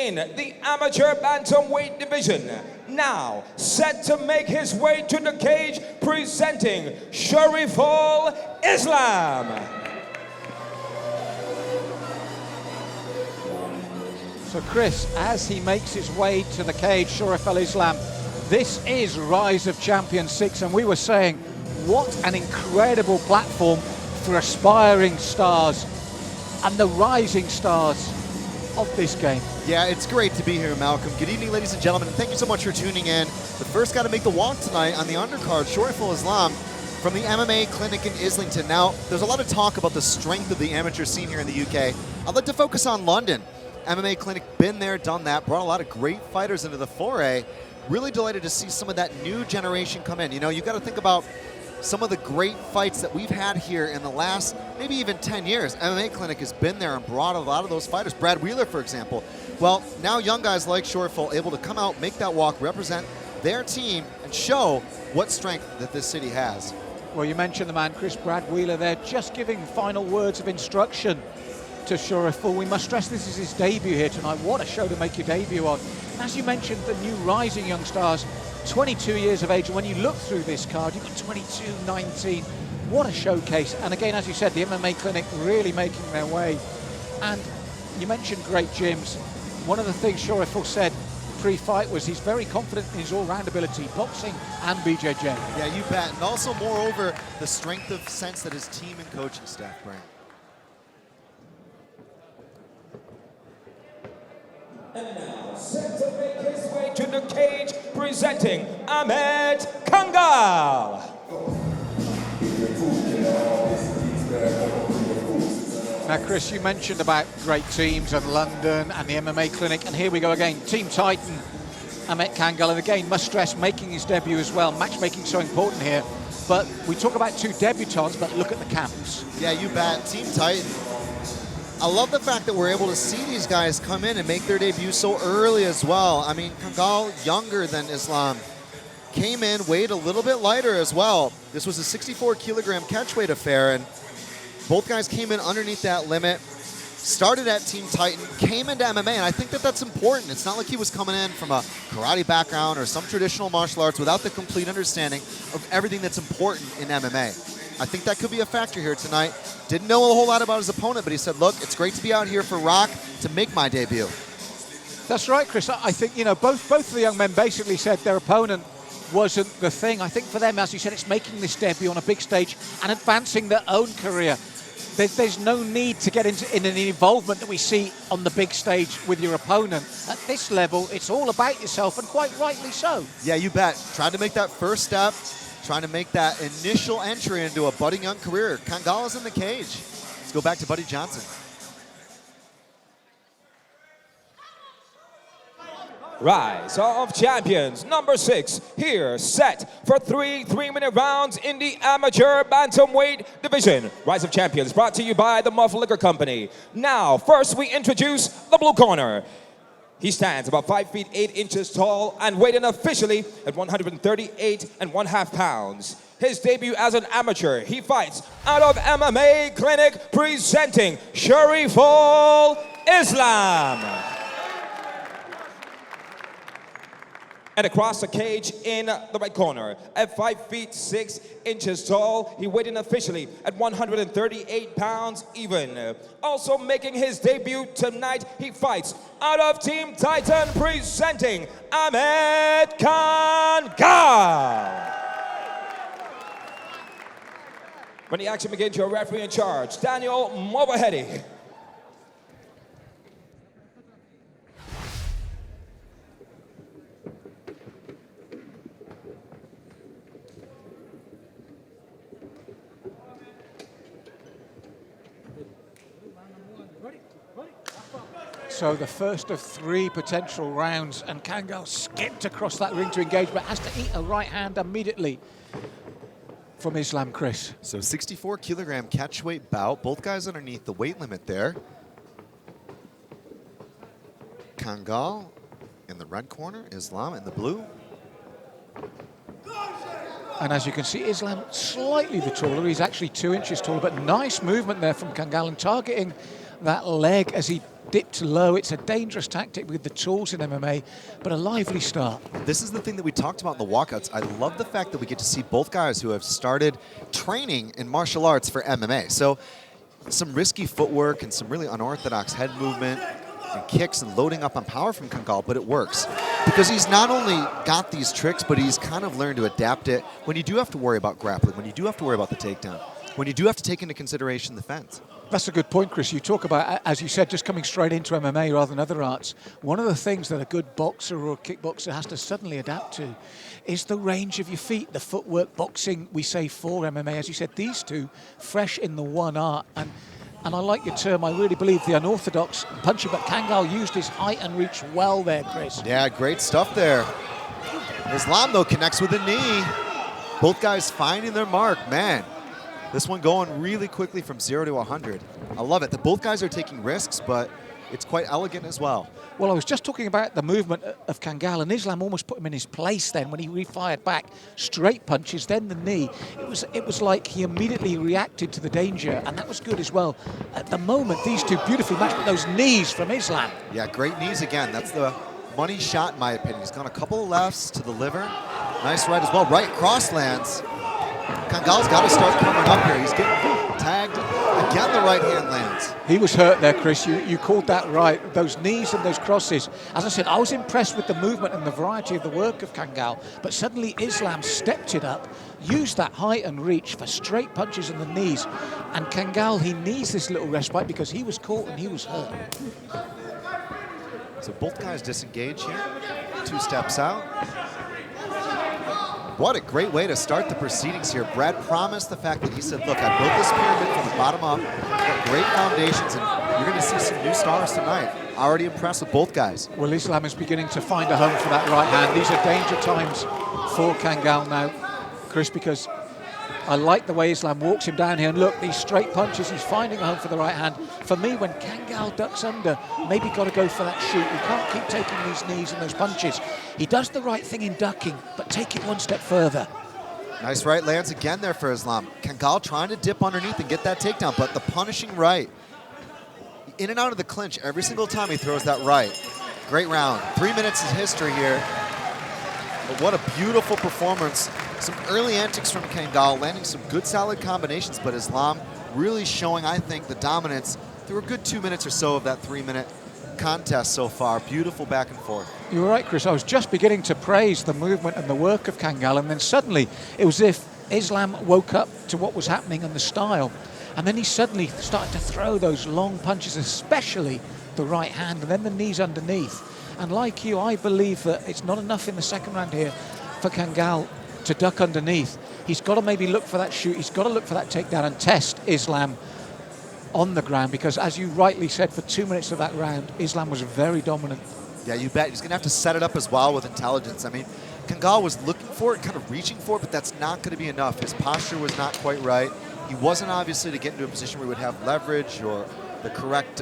in the amateur bantamweight division. Now, set to make his way to the cage, presenting SHORIFUL Islam. So Chris, as he makes his way to the cage, SHORIFUL Islam, this is Rise of Champions 6, and we were saying, what an incredible platform for aspiring stars and the rising stars of this game. Yeah, it's great to be here, Malcolm. Good evening, ladies and gentlemen, and thank you so much for tuning in. The first guy to make the walk tonight on the undercard, SHORIFUL Islam, from the MMA clinic in Islington. Now, there's a lot of talk about the strength of the amateur scene here in the UK. I'd like to focus on London. MMA clinic, been there, done that, brought a lot of great fighters into the foray. Really delighted to see some of that new generation come in. You know, you got to think about some of the great fights that we've had here in the last maybe even 10 years. MMA clinic has been there and brought a lot of those fighters. Brad Wheeler, for example. Well, now young guys like SHORIFUL able to come out, make that walk, represent their team, and show what strength that this city has. Well, you mentioned the man, Chris, Brad Wheeler there, just giving final words of instruction to SHORIFUL. We must stress this is his debut here tonight. What a show to make your debut on. And as you mentioned, the new rising young stars, 22 years of age, and when you look through this card, you've got 22, 19, what a showcase. And again, as you said, the MMA clinic really making their way. And you mentioned great gyms. One of the things SHORIFUL said pre-fight was he's very confident in his all-round ability, boxing and BJJ. Yeah, you bet. And also, moreover, the strength of sense that his team and coaching staff bring. And now, set to make his way to the cage, presenting AHMET KANGAL. Now, Chris, you mentioned about great teams and London and the MMA clinic, and here we go again. Team Titan, AHMET KANGAL, and again, must stress, making his debut as well. Matchmaking so important here. But we talk about two debutants, but look at the camps. Yeah, you bet. Team Titan. I love the fact that we're able to see these guys come in and make their debut so early as well. I mean, KANGAL, younger than Islam, came in, weighed a little bit lighter as well. This was a 64 kilogram catchweight affair, and both guys came in underneath that limit, started at Team Titan, came into MMA, and I think that that's important. It's not like he was coming in from a karate background or some traditional martial arts without the complete understanding of everything that's important in MMA. I think that could be a factor here tonight. Didn't know a whole lot about his opponent, but he said, look, it's great to be out here for ROC to make my debut. That's right, Chris. I think, you know, both of the young men basically said their opponent wasn't the thing. I think for them, as you said, it's making this debut on a big stage and advancing their own career. There's no need to get in an involvement that we see on the big stage with your opponent. At this level, it's all about yourself, and quite rightly so. Yeah, you bet. Tried to make that first step, trying to make that initial entry into a budding young career. KANGAL is in the cage. Let's go back to Buddy Johnson. Rise of Champions, number 6, here set for 3 3-minute rounds in the amateur bantamweight division. Rise of Champions brought to you by the Muff Liquor Company. Now, first we introduce the blue corner. He stands about 5 feet 8 inches tall and weighed in officially at 138.5 pounds. His debut as an amateur, he fights out of MMA Clinic, presenting SHORIFUL Islam. And across the cage in the right corner, at 5 feet 6 inches tall, he weighed in officially at 138 pounds even. Also making his debut tonight, he fights out of Team Titan, presenting AHMET KANGAL. When the action begins, your referee in charge, Daniel Mobahedi. So the first of 3 potential rounds, and KANGAL skipped across that ring to engage, but has to eat a right hand immediately from Islam, Chris. So 64 kilogram catchweight bout. Both guys underneath the weight limit there. KANGAL in the red corner, Islam in the blue. And as you can see, Islam slightly the taller. He's actually 2 inches taller, but nice movement there from KANGAL and targeting that leg as he dipped low. It's a dangerous tactic with the tools in MMA, but a lively start. This is the thing that we talked about in the walkouts. I love the fact that we get to see both guys who have started training in martial arts for MMA. So some risky footwork and some really unorthodox head movement and kicks and loading up on power from KANGAL, but it works. Because he's not only got these tricks, but he's kind of learned to adapt it when you do have to worry about grappling, when you do have to worry about the takedown, when you do have to take into consideration the fence. That's a good point, Chris. You talk about, as you said, just coming straight into MMA rather than other arts. One of the things that a good boxer or kickboxer has to suddenly adapt to is the range of your feet, the footwork. Boxing, we say for MMA, as you said, these two fresh in the one art. And I like your term, I really believe the unorthodox punching, but KANGAL used his height and reach well there, Chris. Yeah, great stuff there. Islam, though, connects with a knee. Both guys finding their mark. Man, this one going really quickly from 0 to 100. I love it. Both guys are taking risks, but it's quite elegant as well. Well, I was just talking about the movement of KANGAL, and Islam almost put him in his place then when he refired back. Straight punches, then the knee. It was like he immediately reacted to the danger, and that was good as well. At the moment, these two beautifully matched with those knees from Islam. Yeah, great knees again. That's the money shot, in my opinion. He's gone a couple of lefts to the liver. Nice right as well. Right cross lands. KANGAL's got to start coming up here. He's getting tagged. Again, the right hand lands. He was hurt there, Chris. You called that right. Those knees and those crosses. As I said, I was impressed with the movement and the variety of the work of KANGAL, but suddenly Islam stepped it up, used that height and reach for straight punches in the knees. And KANGAL, he needs this little respite because he was caught and he was hurt. So both guys disengage here. 2 steps out. What a great way to start the proceedings here. Brad promised the fact that he said, look, I built this pyramid from the bottom up, got great foundations, and you're going to see some new stars tonight. Already impressed with both guys. Well, Islam is beginning to find a home for that right hand. These are danger times for KANGAL now, Chris, because I like the way Islam walks him down here. And look, these straight punches, he's finding a home for the right hand. For me, when KANGAL ducks under, maybe got to go for that shoot. He can't keep taking these knees and those punches. He does the right thing in ducking, but take it one step further. Nice right lands again there for Islam. KANGAL trying to dip underneath and get that takedown, but the punishing right. In and out of the clinch every single time he throws that right. Great round. 3 minutes is history here. But what a beautiful performance. Some early antics from KANGAL, landing some good solid combinations, but Islam really showing, I think, the dominance through a good 2 minutes or so of that 3-minute contest so far. Beautiful back and forth. You're right, Chris. I was just beginning to praise the movement and the work of KANGAL, and then suddenly it was as if Islam woke up to what was happening and the style. And then he suddenly started to throw those long punches, especially the right hand, and then the knees underneath. And like you, I believe that it's not enough in the second round here for KANGAL to duck underneath. He's got to maybe look for that shoot. He's got to look for that takedown and test Islam on the ground, because as you rightly said, for 2 minutes of that round, Islam was very dominant. Yeah, you bet. He's going to have to set it up as well with intelligence. I mean, KANGAL was looking for it, kind of reaching for it, but that's not going to be enough. His posture was not quite right. He wasn't obviously to get into a position where he would have leverage or the correct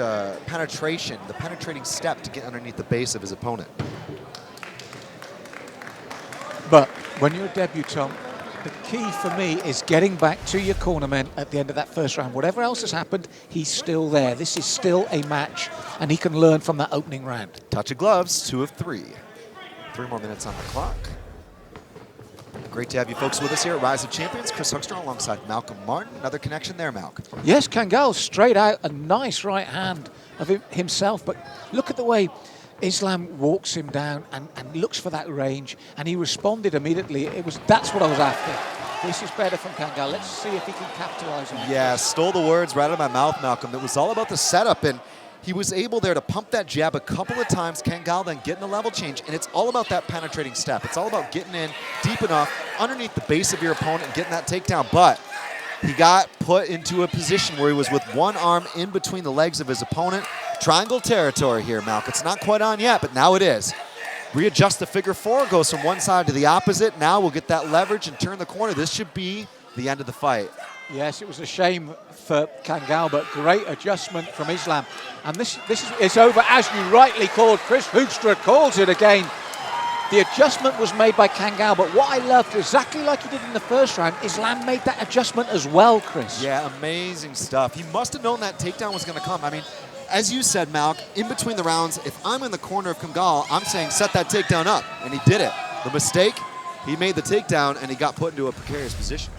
penetration, the penetrating step to get underneath the base of his opponent. But when you're a debutant, the key for me is getting back to your cornermen at the end of that first round. Whatever else has happened, he's still there. This is still a match, and he can learn from that opening round. Touch of gloves, 2 of 3. 3 more minutes on the clock. Great to have you folks with us here at Rise of Champions. Chris Huckster alongside Malcolm Martin. Another connection there, Malcolm. Yes, KANGAL straight out, a nice right hand of himself, but look at the way Islam walks him down and looks for that range, and he responded immediately. That's what I was after. This is better from KANGAL. Let's see if he can capitalize on it. Yeah, stole the words right out of my mouth, Malcolm. It was all about the setup, and he was able there to pump that jab a couple of times. KANGAL then getting the level change, and it's all about that penetrating step. It's all about getting in deep enough underneath the base of your opponent and getting that takedown. But he got put into a position where he was with one arm in between the legs of his opponent. Triangle territory here, Malcolm. It's not quite on yet, but now it is. Readjust the figure 4, goes from one side to the opposite. Now we'll get that leverage and turn the corner. This should be the end of the fight. Yes, it was a shame for KANGAL, but great adjustment from Islam. And this is over, as you rightly called. Chris Hoekstra calls it again. The adjustment was made by KANGAL, but what I loved, exactly like he did in the first round, Islam made that adjustment as well, Chris. Yeah, amazing stuff. He must have known that takedown was going to come. I mean, as you said, Malk, in between the rounds, if I'm in the corner of KANGAL, I'm saying set that takedown up, and he did it. The mistake, he made the takedown, and he got put into a precarious position.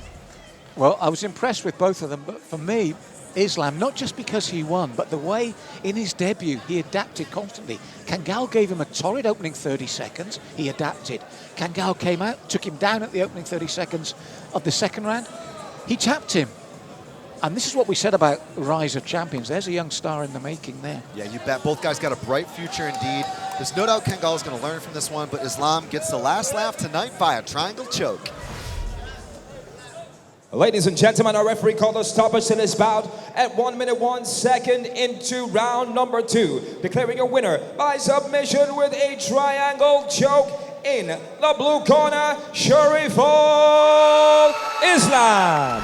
Well, I was impressed with both of them, but for me, Islam, not just because he won, but the way in his debut he adapted constantly. KANGAL gave him a torrid opening 30 seconds, he adapted. KANGAL came out, took him down at the opening 30 seconds of the second round. He tapped him. And this is what we said about Rise of Champions. There's a young star in the making there. Yeah, you bet. Both guys got a bright future indeed. There's no doubt KANGAL is going to learn from this one, but Islam gets the last laugh tonight by a triangle choke. Ladies and gentlemen, our referee called a stoppage to this bout at 1 minute 1 second into round number 2, declaring a winner by submission with a triangle choke in the blue corner, SHORIFUL Islam.